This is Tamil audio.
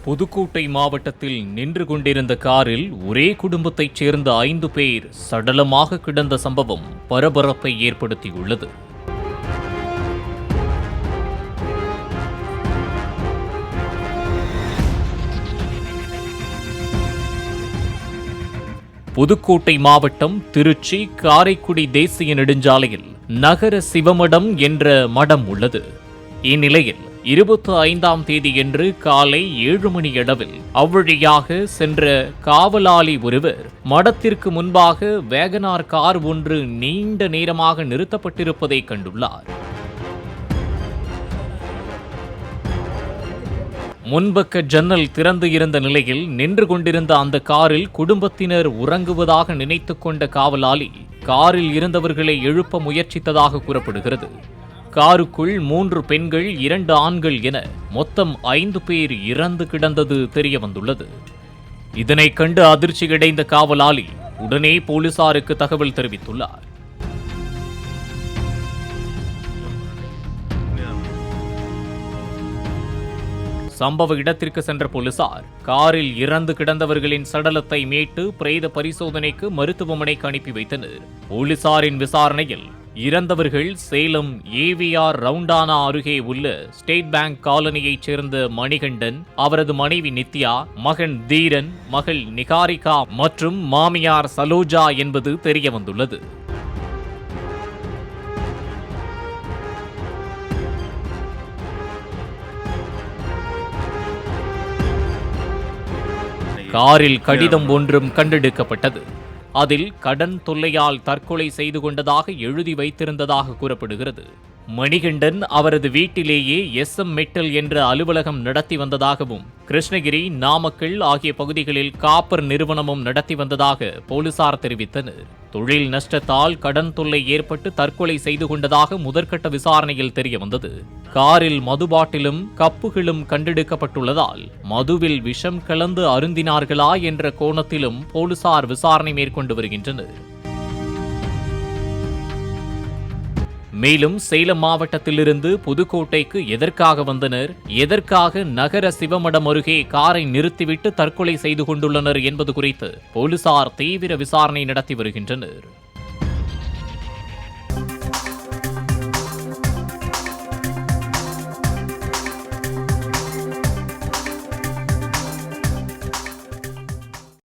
புதுக்கோட்டை மாவட்டத்தில் நின்று கொண்டிருந்த காரில் ஒரே குடும்பத்தைச் சேர்ந்த 5 பேர் சடலமாக கிடந்த சம்பவம் பரபரப்பை ஏற்படுத்தியுள்ளது. புதுக்கோட்டை மாவட்டம் திருச்சி காரைக்குடி தேசிய நெடுஞ்சாலையில் நகர சிவமடம் என்ற மடம் உள்ளது. இந்நிலையில் 25ஆம் தேதியன்று காலை 7 மணியளவில் அவ்வழியாக சென்ற காவலாளி ஒருவர் மடத்திற்கு முன்பாக வேகனார் கார் ஒன்று நீண்ட நேரமாக நிறுத்தப்பட்டிருப்பதை கண்டுள்ளார். முன்பக்க ஜன்னல் திறந்து இருந்த நிலையில் நின்று கொண்டிருந்த அந்த காரில் குடும்பத்தினர் உறங்குவதாக நினைத்துக் கொண்ட காவலாளி காரில் இருந்தவர்களை எழுப்ப முயற்சித்ததாக கூறப்படுகிறது. காருக்குள் 3 பெண்கள் 2 ஆண்கள் என மொத்தம் 5 பேர் இறந்து கிடந்தது தெரியவந்துள்ளது. இதனைக் கண்டு அதிர்ச்சியடைந்த காவலாளி உடனே போலீசாருக்கு தகவல் தெரிவித்துள்ளார். சம்பவ இடத்திற்கு சென்ற போலீசார் காரில் இறந்து கிடந்தவர்களின் சடலத்தை மீட்டு பிரேத பரிசோதனைக்கு மருத்துவமனைக்கு அனுப்பி வைத்தனர். போலீசாரின் விசாரணையில் இறந்தவர்கள் சேலம் ஏவிஆர் ரவுண்டானா அருகே உள்ள ஸ்டேட் பேங்க் காலனியைச் சேர்ந்த மணிகண்டன், அவரது மனைவி நித்யா, மகன் தீரன், மகள் நிகாரிகா மற்றும் மாமியார் சலோஜா என்பது தெரியவந்துள்ளது. காரில் கடிதம் ஒன்றும் கண்டெடுக்கப்பட்டது. அதில் கடன் தொல்லையால் தற்கொலை செய்து கொண்டதாக எழுதி வைத்திருந்ததாக கூறப்படுகிறது. மணிகண்டன் அவரது வீட்டிலேயே SM மெட்டல் என்ற அலுவலகம் நடத்தி வந்ததாகவும், கிருஷ்ணகிரி, நாமக்கல் ஆகிய பகுதிகளில் காப்பர் நிறுவனமும் நடத்தி வந்ததாக போலீசார் தெரிவித்தனர். தொழில் நஷ்டத்தால் கடன் தொல்லை ஏற்பட்டு தற்கொலை செய்து கொண்டதாக முதற்கட்ட விசாரணையில் தெரியவந்தது. காரில் மது பாட்டிலும் கப்புகளும் கண்டெடுக்கப்பட்டுள்ளதால் மதுவில் விஷம் கலந்து அருந்தினார்களா என்ற கோணத்திலும் போலீசார் விசாரணை மேற்கொண்டு வருகின்றனர். மேலும் சேலம் மாவட்டத்திலிருந்து புதுக்கோட்டைக்கு எதற்காக வந்தனர், எதற்காக நகர சிவமடம் அருகே காரை நிறுத்திவிட்டு தற்கொலை செய்து கொண்டுள்ளனர் என்பது குறித்து போலீசார் தீவிர விசாரணை நடத்தி வருகின்றனர்.